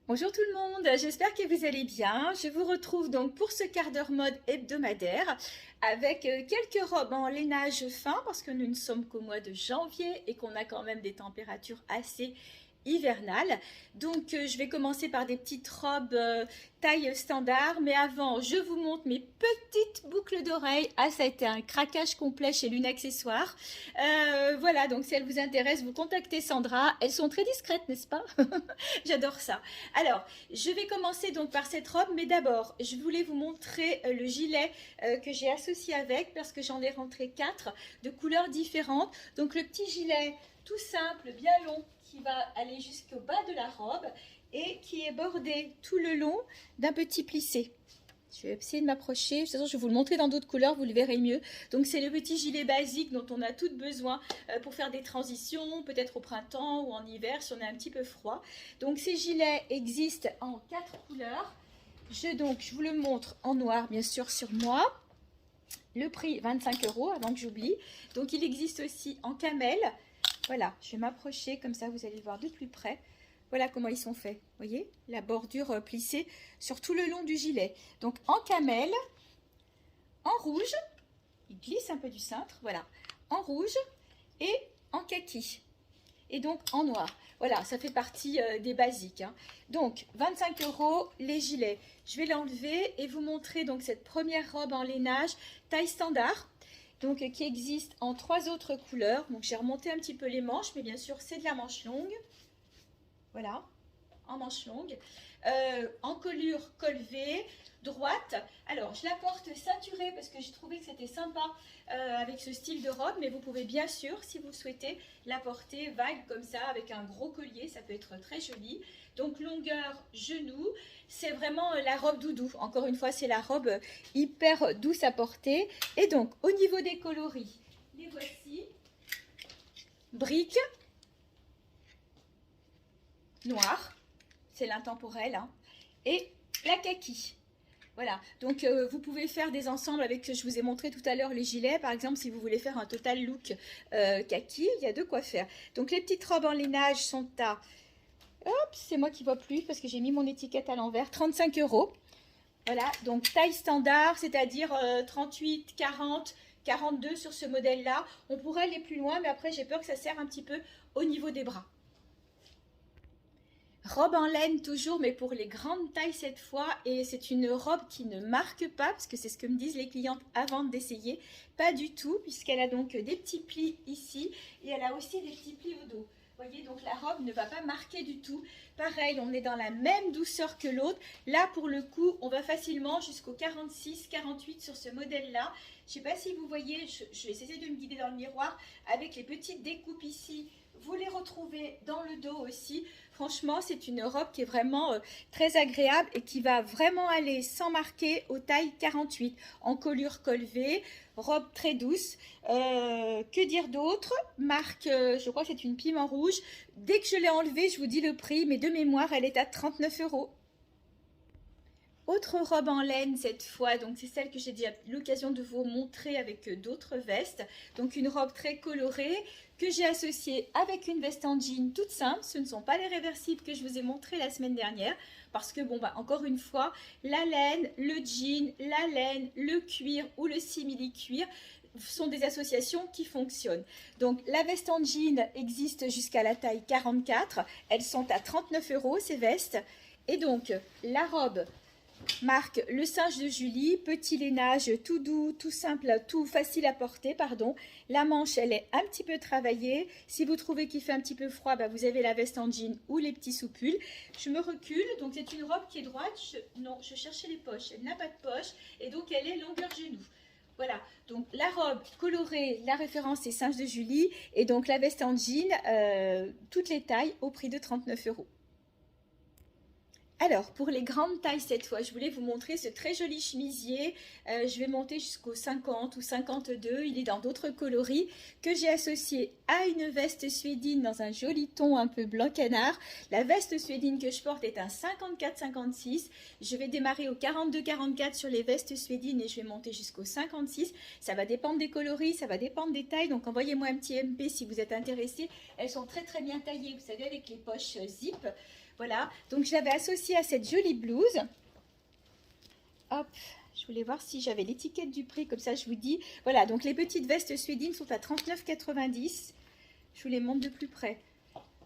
Bonjour tout le monde, j'espère que vous allez bien. Je vous retrouve donc pour ce quart d'heure mode hebdomadaire avec quelques robes en lainage fin parce que nous ne sommes qu'au mois de janvier et qu'on a quand même des températures assez hivernales. Donc je vais commencer par des petites robes taille standard, mais avant je vous montre mes petites boucles d'oreilles. Ah, ça a été un craquage complet chez Lune Accessoires. Voilà, donc si elles vous intéressent, vous contactez Sandra. Elles sont très discrètes, n'est-ce pas? J'adore ça. Alors, je vais commencer donc par cette robe, mais d'abord, je voulais vous montrer le gilet que j'ai associé avec parce que j'en ai rentré 4 de couleurs différentes. Donc, le petit gilet tout simple, bien long, qui va aller jusqu'au bas de la robe et qui est bordé tout le long d'un petit plissé. Je vais essayer de m'approcher. De toute façon, je vais vous le montrer dans d'autres couleurs, vous le verrez mieux. Donc, c'est le petit gilet basique dont on a toutes besoin pour faire des transitions, peut-être au printemps ou en hiver si on a un petit peu froid. Donc, ces gilets existent en 4 couleurs. Je vous le montre en noir, bien sûr, sur moi. Le prix, 25 € avant que j'oublie. Donc, il existe aussi en camel. Voilà, je vais m'approcher, comme ça vous allez le voir de plus près. Voilà comment ils sont faits, vous voyez, la bordure plissée sur tout le long du gilet. Donc en camel, en rouge, il glisse un peu du cintre, voilà, en rouge et en kaki. Et donc en noir. Voilà, ça fait partie des basiques, hein. Donc 25 € les gilets. Je vais l'enlever et vous montrer donc cette première robe en lainage taille standard. Donc, qui existe en 3 autres couleurs. Donc j'ai remonté un petit peu les manches, mais bien sûr c'est de la manche longue. Voilà, en manche longue, en colure col V, droite. Alors, je la porte ceinturée parce que j'ai trouvé que c'était sympa avec ce style de robe, mais vous pouvez bien sûr, si vous souhaitez, la porter vague comme ça, avec un gros collier, ça peut être très joli. Donc, longueur genou, c'est vraiment la robe doudou. Encore une fois, c'est la robe hyper douce à porter. Et donc, au niveau des coloris, les voici. Briques, noir, c'est l'intemporel, hein, et la kaki. Voilà, donc vous pouvez faire des ensembles avec, je vous ai montré tout à l'heure les gilets, par exemple si vous voulez faire un total look kaki, il y a de quoi faire. Donc les petites robes en lainage sont à, hop, c'est moi qui vois plus parce que j'ai mis mon étiquette à l'envers, 35 €. Voilà, donc taille standard, c'est-à-dire 38, 40, 42 sur ce modèle-là. On pourrait aller plus loin, mais après j'ai peur que ça serre un petit peu au niveau des bras. Robe en laine toujours, mais pour les grandes tailles cette fois. Et c'est une robe qui ne marque pas, parce que c'est ce que me disent les clientes avant d'essayer. Pas du tout, puisqu'elle a donc des petits plis ici. Et elle a aussi des petits plis au dos. Vous voyez, donc la robe ne va pas marquer du tout. Pareil, on est dans la même douceur que l'autre. Là, pour le coup, on va facilement jusqu'au 46, 48 sur ce modèle-là. Je ne sais pas si vous voyez, je vais essayer de me guider dans le miroir avec les petites découpes ici. Vous les retrouvez dans le dos aussi. Franchement, c'est une robe qui est vraiment très agréable et qui va vraiment aller sans marquer aux tailles 48 en colure col V, robe très douce. Que dire d'autre? Marque, je crois que c'est une piment rouge. Dès que je l'ai enlevée, je vous dis le prix, mais de mémoire, elle est à 39 €. Autre robe en laine cette fois, donc c'est celle que j'ai déjà eu l'occasion de vous montrer avec d'autres vestes. Donc une robe très colorée que j'ai associée avec une veste en jean toute simple. Ce ne sont pas les réversibles que je vous ai montré la semaine dernière parce que bon bah encore une fois, la laine, le jean, la laine, le cuir ou le simili-cuir sont des associations qui fonctionnent. Donc la veste en jean existe jusqu'à la taille 44. Elles sont à 39 € ces vestes. Et donc la robe marque le singe de Julie, petit lainage tout doux, tout simple, tout facile à porter, pardon. La manche, elle est un petit peu travaillée. Si vous trouvez qu'il fait un petit peu froid, bah vous avez la veste en jean ou les petits sous-pulls. Je me recule, donc c'est une robe qui est droite. Non, je cherchais les poches, elle n'a pas de poche et donc elle est longueur genou. Voilà, donc la robe colorée, la référence c'est singe de Julie et donc la veste en jean, toutes les tailles au prix de 39 €. Alors, pour les grandes tailles cette fois, je voulais vous montrer ce très joli chemisier. Je vais monter jusqu'au 50 ou 52. Il est dans d'autres coloris que j'ai associé à une veste suédine dans un joli ton un peu blanc canard. La veste suédine que je porte est un 54-56. Je vais démarrer au 42-44 sur les vestes suédines et je vais monter jusqu'au 56. Ça va dépendre des coloris, ça va dépendre des tailles. Donc, envoyez-moi un petit MP si vous êtes intéressé. Elles sont très très bien taillées, vous savez, avec les poches zip. Voilà, donc je l'avais associé à cette jolie blouse. Hop, je voulais voir si j'avais l'étiquette du prix, comme ça je vous dis. Voilà, donc les petites vestes suédines sont à 39,90 €. Je vous les montre de plus près.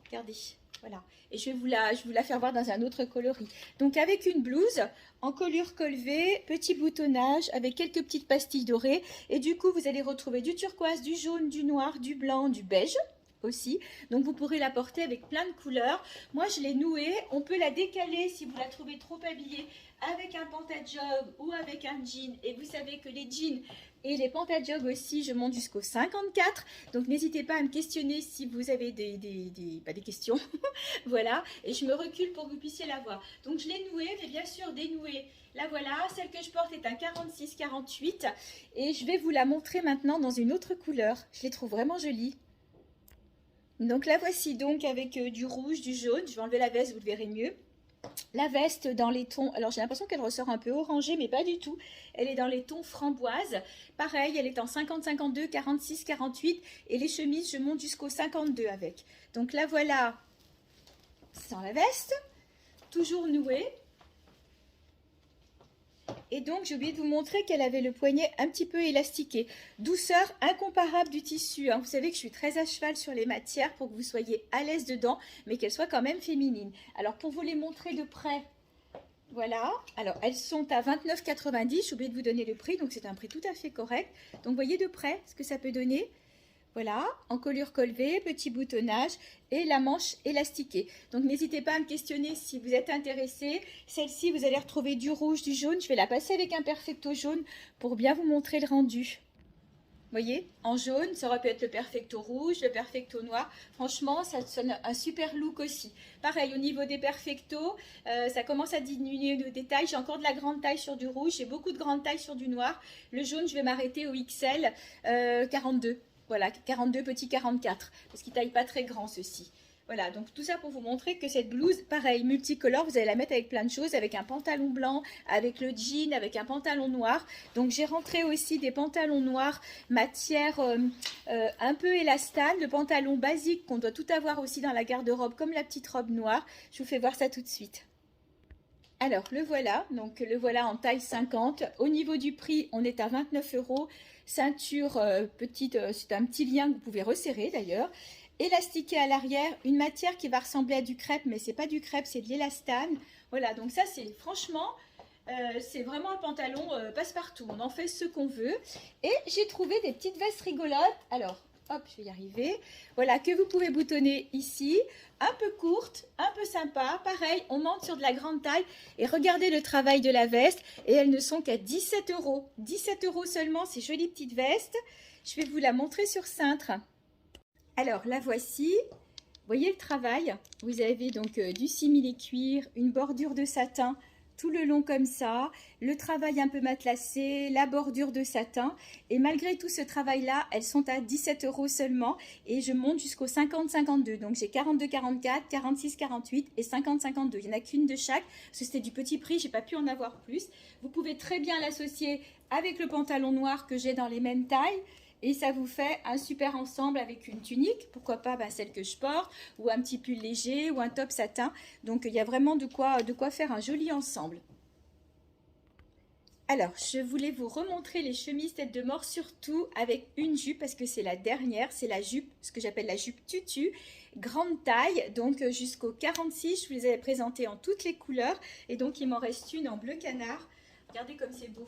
Regardez, voilà. Et je vais vous la faire voir dans un autre coloris. Donc avec une blouse en colure col V, petit boutonnage avec quelques petites pastilles dorées. Et du coup, vous allez retrouver du turquoise, du jaune, du noir, du blanc, du beige aussi. Donc vous pourrez la porter avec plein de couleurs. Moi, je l'ai nouée. On peut la décaler si vous la trouvez trop habillée avec un pantalon ou avec un jean. Et vous savez que les jeans et les pantajogs aussi, je monte jusqu'au 54. Donc n'hésitez pas à me questionner si vous avez des questions. Voilà, et je me recule pour que vous puissiez la voir. Donc je l'ai nouée, mais bien sûr dénouée. La voilà, celle que je porte est un 46-48. Et je vais vous la montrer maintenant dans une autre couleur. Je les trouve vraiment jolies. Donc la voici donc avec du rouge, du jaune. Je vais enlever la veste, vous le verrez mieux. La veste dans les tons, alors j'ai l'impression qu'elle ressort un peu orangé, mais pas du tout. Elle est dans les tons framboise. Pareil, elle est en 50-52, 46-48. Et les chemises, je monte jusqu'au 52 avec. Donc la voilà sans la veste, toujours nouée. Et donc, j'ai oublié de vous montrer qu'elle avait le poignet un petit peu élastiqué. Douceur incomparable du tissu. Hein. Vous savez que je suis très à cheval sur les matières pour que vous soyez à l'aise dedans, mais qu'elle soit quand même féminine. Alors, pour vous les montrer de près, voilà. Alors, elles sont à 29,90 €. J'ai oublié de vous donner le prix, donc c'est un prix tout à fait correct. Donc, voyez de près ce que ça peut donner. Voilà, en colure col V, petit boutonnage et la manche élastiquée. Donc n'hésitez pas à me questionner si vous êtes intéressé. Celle-ci, vous allez retrouver du rouge, du jaune. Je vais la passer avec un perfecto jaune pour bien vous montrer le rendu. Vous voyez, en jaune, ça aurait pu être le perfecto rouge, le perfecto noir. Franchement, ça donne un super look aussi. Pareil, au niveau des perfectos, ça commence à diminuer de détails. J'ai encore de la grande taille sur du rouge. J'ai beaucoup de grande taille sur du noir. Le jaune, je vais m'arrêter au XL 42. Voilà, 42, petit 44, parce qu'il ne taille pas très grand ceci. Voilà, donc tout ça pour vous montrer que cette blouse, pareil, multicolore, vous allez la mettre avec plein de choses, avec un pantalon blanc, avec le jean, avec un pantalon noir. Donc j'ai rentré aussi des pantalons noirs, matière un peu élastane, le pantalon basique qu'on doit tout avoir aussi dans la garde-robe, comme la petite robe noire. Je vous fais voir ça tout de suite. Alors, le voilà, donc le voilà en taille 50. Au niveau du prix, on est à 29 €. Ceinture petite, c'est un petit lien que vous pouvez resserrer d'ailleurs. Élastiqué à l'arrière, une matière qui va ressembler à du crêpe, mais c'est pas du crêpe, c'est de l'élastane. Voilà, donc ça c'est franchement, c'est vraiment un pantalon passe-partout. On en fait ce qu'on veut. Et j'ai trouvé des petites vestes rigolotes. Alors, hop, je vais y arriver. Voilà, que vous pouvez boutonner ici. Un peu courte, un peu sympa. Pareil, on monte sur de la grande taille. Et regardez le travail de la veste. Et elles ne sont qu'à 17 €. 17 € seulement, ces jolies petites vestes. Je vais vous la montrer sur cintre. Alors, la voici. Voyez le travail. Vous avez donc du simili cuir, une bordure de satin tout le long comme ça, le travail un peu matelassé, la bordure de satin. Et malgré tout ce travail-là, elles sont à 17 € seulement. Et je monte jusqu'au 50-52. Donc j'ai 42-44, 46-48 et 50-52. Il n'y en a qu'une de chaque, parce que c'était du petit prix, j'ai pas pu en avoir plus. Vous pouvez très bien l'associer avec le pantalon noir que j'ai dans les mêmes tailles. Et ça vous fait un super ensemble avec une tunique, pourquoi pas celle que je porte, ou un petit pull léger, ou un top satin. Donc il y a vraiment de quoi faire un joli ensemble. Alors, je voulais vous remontrer les chemises tête de mort, surtout avec une jupe, parce que c'est la dernière, c'est la jupe, ce que j'appelle la jupe tutu, grande taille, donc jusqu'au 46, je vous les avais présentées en toutes les couleurs, et donc il m'en reste une en bleu canard. Regardez comme c'est beau.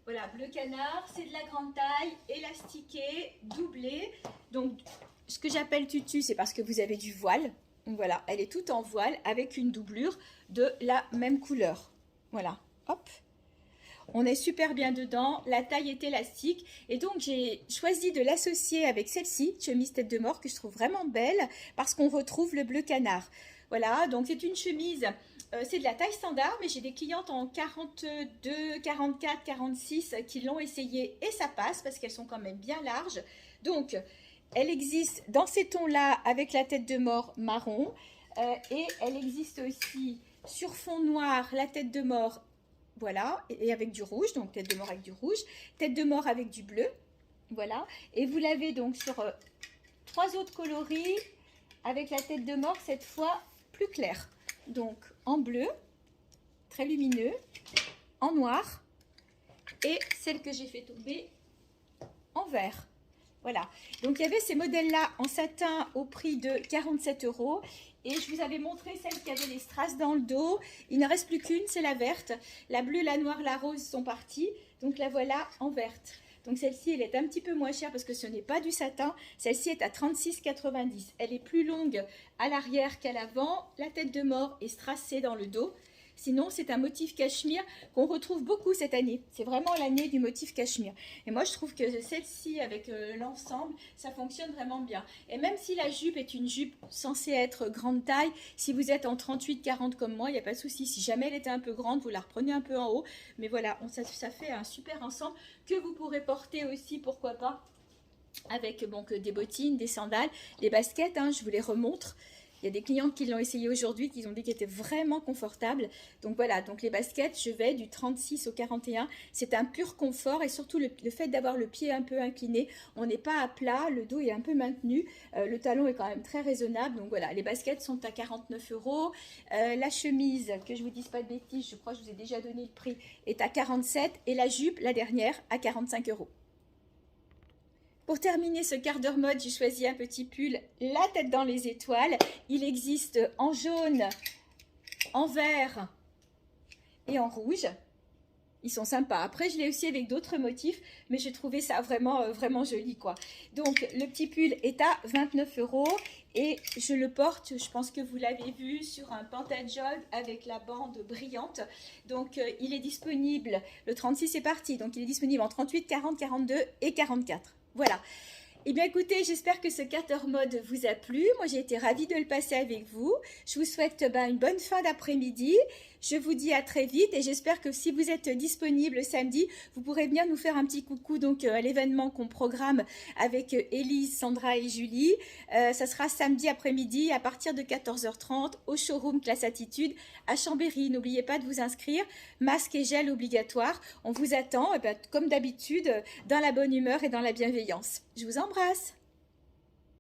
Voilà, bleu canard, c'est de la grande taille, élastiqué, doublé. Donc, ce que j'appelle tutu, c'est parce que vous avez du voile. Donc voilà, elle est toute en voile avec une doublure de la même couleur. Voilà, hop. On est super bien dedans, la taille est élastique. Et donc, j'ai choisi de l'associer avec celle-ci, chemise tête de mort, que je trouve vraiment belle, parce qu'on retrouve le bleu canard. Voilà, donc c'est une chemise... c'est de la taille standard, mais j'ai des clientes en 42, 44, 46 qui l'ont essayé et ça passe parce qu'elles sont quand même bien larges. Donc, elle existe dans ces tons-là avec la tête de mort marron et elle existe aussi sur fond noir, la tête de mort, voilà, et avec du rouge, donc tête de mort avec du rouge, tête de mort avec du bleu, voilà. Et vous l'avez donc sur 3 autres coloris avec la tête de mort cette fois plus clair. Donc en bleu, très lumineux, en noir et celle que j'ai fait tomber en vert. Voilà, donc il y avait ces modèles-là en satin au prix de 47 € et je vous avais montré celle qui avait les strass dans le dos. Il ne reste plus qu'une, c'est la verte. La bleue, la noire, la rose sont parties, donc la voilà en verte. Donc celle-ci, elle est un petit peu moins chère parce que ce n'est pas du satin. Celle-ci est à 36,90 €. Elle est plus longue à l'arrière qu'à l'avant. La tête de mort est strassée dans le dos. Sinon, c'est un motif cachemire qu'on retrouve beaucoup cette année. C'est vraiment l'année du motif cachemire. Et moi, je trouve que celle-ci, avec l'ensemble, ça fonctionne vraiment bien. Et même si la jupe est une jupe censée être grande taille, si vous êtes en 38-40 comme moi, il n'y a pas de souci. Si jamais elle était un peu grande, vous la reprenez un peu en haut. Mais voilà, ça fait un super ensemble que vous pourrez porter aussi, pourquoi pas, avec donc, des bottines, des sandales, des baskets, hein, je vous les remontre. Il y a des clientes qui l'ont essayé aujourd'hui, qui ont dit qu'elle était vraiment confortable. Donc voilà, donc les baskets, je vais du 36 au 41. C'est un pur confort et surtout le fait d'avoir le pied un peu incliné. On n'est pas à plat, le dos est un peu maintenu. Le talon est quand même très raisonnable. Donc voilà, les baskets sont à 49 €. La chemise, que je ne vous dise pas de bêtises, je crois que je vous ai déjà donné le prix, est à 47 € et la jupe, la dernière, à 45 €. Pour terminer ce quart d'heure mode, j'ai choisi un petit pull, la tête dans les étoiles. Il existe en jaune, en vert et en rouge. Ils sont sympas. Après, je l'ai aussi avec d'autres motifs, mais j'ai trouvé ça vraiment joli, quoi. Donc, le petit pull est à 29 € et je le porte, je pense que vous l'avez vu, sur un pantalon avec la bande brillante. Donc, il est disponible, le 36 est parti, donc il est disponible en 38, 40, 42 et 44. Voilà. Eh bien écoutez, j'espère que ce quart d'heure mode vous a plu. Moi j'ai été ravie de le passer avec vous. Je vous souhaite une bonne fin d'après-midi. Je vous dis à très vite et j'espère que si vous êtes disponible samedi, vous pourrez venir nous faire un petit coucou donc à l'événement qu'on programme avec Élise, Sandra et Julie. Ça sera samedi après-midi à partir de 14h30 au showroom Classe Attitude à Chambéry. N'oubliez pas de vous inscrire. Masque et gel obligatoire. On vous attend comme d'habitude dans la bonne humeur et dans la bienveillance. Je vous embrasse.